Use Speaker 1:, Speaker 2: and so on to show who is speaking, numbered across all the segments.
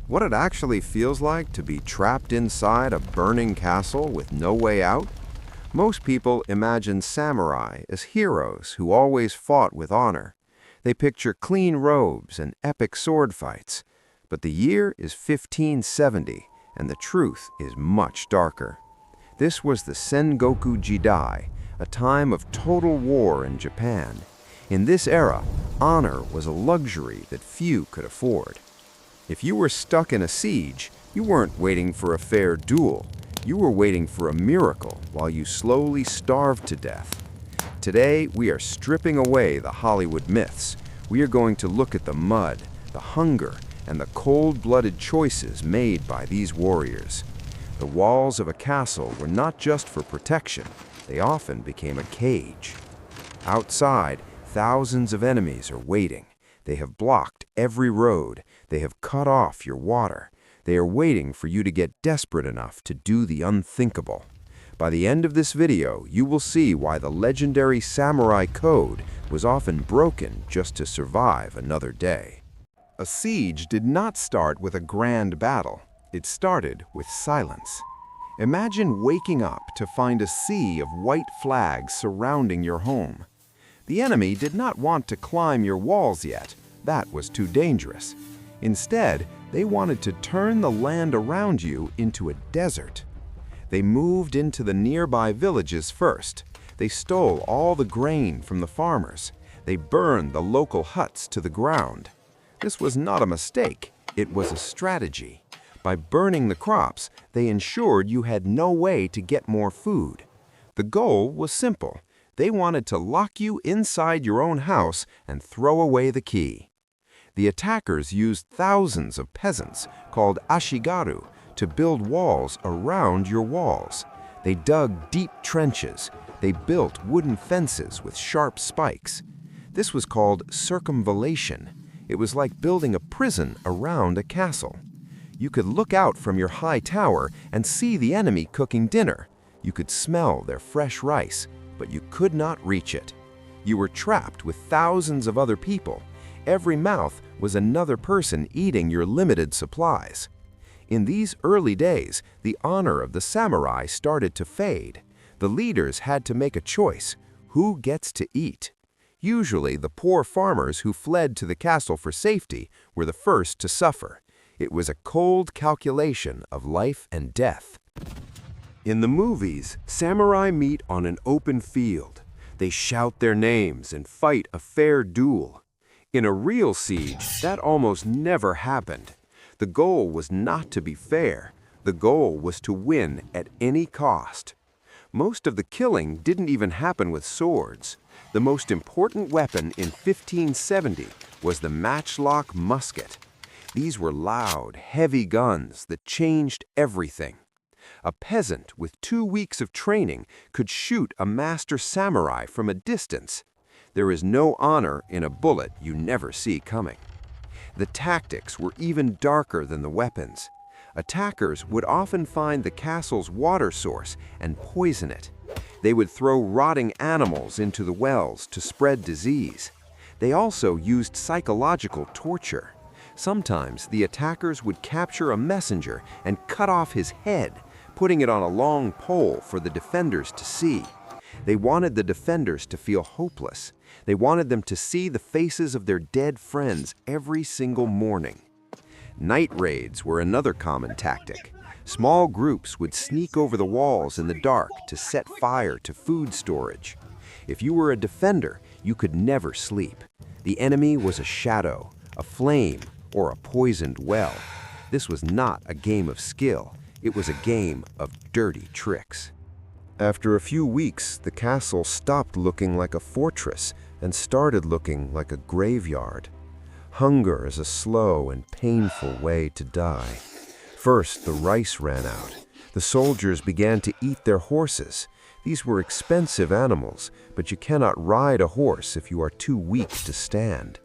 Speaker 1: What it actually feels like to be trapped inside a burning castle with no way out? Most people imagine samurai as heroes who always fought with honor. They picture clean robes and epic sword fights. But the year is 1570, and the truth is much darker. This was the Sengoku Jidai, a time of total war in Japan. In this era, honor was a luxury that few could afford. If you were stuck in a siege, you weren't waiting for a fair duel. You were waiting for a miracle while you slowly starved to death. Today, we are stripping away the Hollywood myths. We are going to look at the mud, the hunger, and the cold-blooded choices made by these warriors. The walls of a castle were not just for protection. They often became a cage. Outside, thousands of enemies are waiting. They have blocked every road. They have cut off your water. They are waiting for you to get desperate enough to do the unthinkable. By the end of this video, you will see why the legendary samurai code was often broken just to survive another day. A siege did not start with a grand battle. It started with silence. Imagine waking up to find a sea of white flags surrounding your home. The enemy did not want to climb your walls yet. That was too dangerous. Instead, they wanted to turn the land around you into a desert. They moved into the nearby villages first. They stole all the grain from the farmers. They burned the local huts to the ground. This was not a mistake. It was a strategy. By burning the crops, they ensured you had no way to get more food. The goal was simple. They wanted to lock you inside your own house and throw away the key. The attackers used thousands of peasants, called ashigaru, to build walls around your walls. They dug deep trenches. They built wooden fences with sharp spikes. This was called circumvallation. It was like building a prison around a castle. You could look out from your high tower and see the enemy cooking dinner. You could smell their fresh rice, but you could not reach it. You were trapped with thousands of other people. Every mouth was another person eating your limited supplies. In these early days, the honor of the samurai started to fade. The leaders had to make a choice. Who gets to eat? Usually, the poor farmers who fled to the castle for safety were the first to suffer. It was a cold calculation of life and death. In the movies, samurai meet on an open field. They shout their names and fight a fair duel. In a real siege, that almost never happened. The goal was not to be fair. The goal was to win at any cost. Most of the killing didn't even happen with swords. The most important weapon in 1570 was the matchlock musket. These were loud, heavy guns that changed everything. A peasant with 2 weeks of training could shoot a master samurai from a distance. There is no honor in a bullet you never see coming. The tactics were even darker than the weapons. Attackers would often find the castle's water source and poison it. They would throw rotting animals into the wells to spread disease. They also used psychological torture. Sometimes the attackers would capture a messenger and cut off his head, putting it on a long pole for the defenders to see. They wanted the defenders to feel hopeless. They wanted them to see the faces of their dead friends every single morning. Night raids were another common tactic. Small groups would sneak over the walls in the dark to set fire to food storage. If you were a defender, you could never sleep. The enemy was a shadow, a flame, or a poisoned well. This was not a game of skill. It was a game of dirty tricks. After a few weeks, the castle stopped looking like a fortress and started looking like a graveyard. Hunger is a slow and painful way to die. First, the rice ran out. The soldiers began to eat their horses. These were expensive animals, but you cannot ride a horse if you are too weak to stand.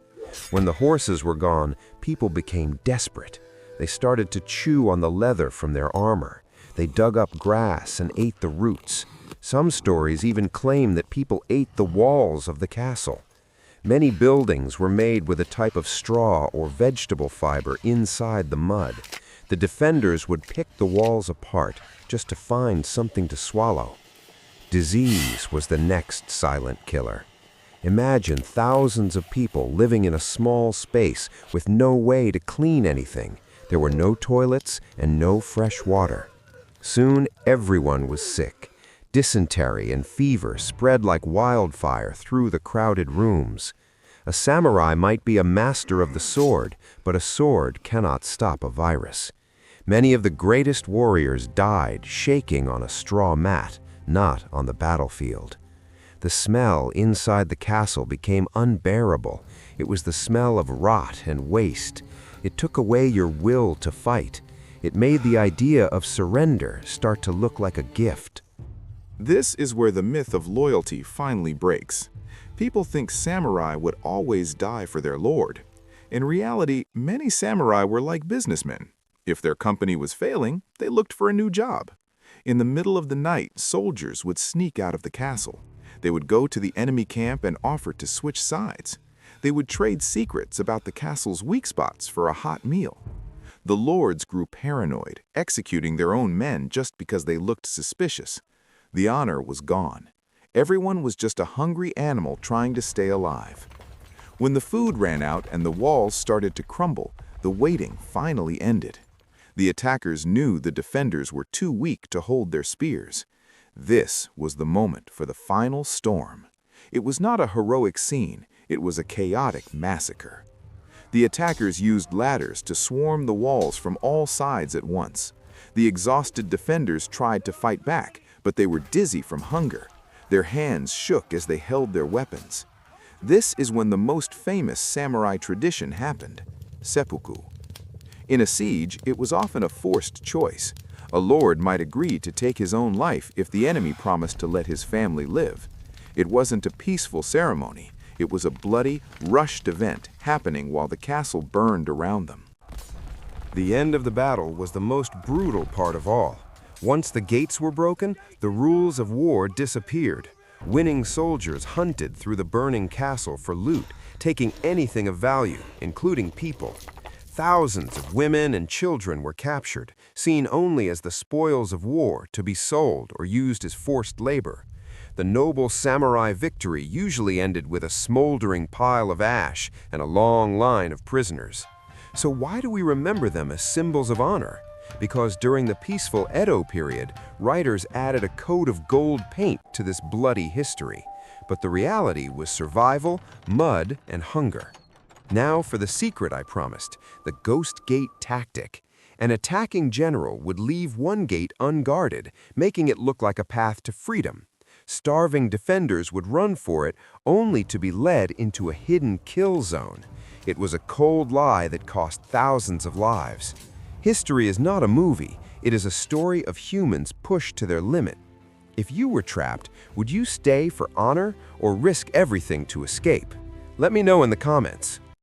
Speaker 1: When the horses were gone, people became desperate. They started to chew on the leather from their armor. They dug up grass and ate the roots. Some stories even claim that people ate the walls of the castle. Many buildings were made with a type of straw or vegetable fiber inside the mud. The defenders would pick the walls apart just to find something to swallow. Disease was the next silent killer. Imagine thousands of people living in a small space with no way to clean anything. There were no toilets and no fresh water. Soon everyone was sick. Dysentery and fever spread like wildfire through the crowded rooms. A samurai might be a master of the sword, but a sword cannot stop a virus. Many of the greatest warriors died shaking on a straw mat, not on the battlefield. The smell inside the castle became unbearable. It was the smell of rot and waste. It took away your will to fight. It made the idea of surrender start to look like a gift.
Speaker 2: This is where the myth of loyalty finally breaks. People think samurai would always die for their lord. In reality, many samurai were like businessmen. If their company was failing, they looked for a new job. In the middle of the night, soldiers would sneak out of the castle. They would go to the enemy camp and offer to switch sides. They would trade secrets about the castle's weak spots for a hot meal. The lords grew paranoid, executing their own men just because they looked suspicious. The honor was gone. Everyone was just a hungry animal trying to stay alive. When the food ran out and the walls started to crumble, the waiting finally ended. The attackers knew the defenders were too weak to hold their spears. This was the moment for the final storm. It was not a heroic scene, it was a chaotic massacre. The attackers used ladders to swarm the walls from all sides at once. The exhausted defenders tried to fight back, but they were dizzy from hunger. Their hands shook as they held their weapons. This is when the most famous samurai tradition happened, seppuku. In a siege, it was often a forced choice. A lord might agree to take his own life if the enemy promised to let his family live. It wasn't a peaceful ceremony. It was a bloody, rushed event happening while the castle burned around them.
Speaker 1: The end of the battle was the most brutal part of all. Once the gates were broken, the rules of war disappeared. Winning soldiers hunted through the burning castle for loot, taking anything of value, including people. Thousands of women and children were captured, seen only as the spoils of war to be sold or used as forced labor. The noble samurai victory usually ended with a smoldering pile of ash and a long line of prisoners. So why do we remember them as symbols of honor? Because during the peaceful Edo period, writers added a coat of gold paint to this bloody history. But the reality was survival, mud, and hunger. Now for the secret I promised, the Ghost Gate tactic. An attacking general would leave one gate unguarded, making it look like a path to freedom. Starving defenders would run for it, only to be led into a hidden kill zone. It was a cold lie that cost thousands of lives. History is not a movie, it is a story of humans pushed to their limit. If you were trapped, would you stay for honor or risk everything to escape? Let me know in the comments.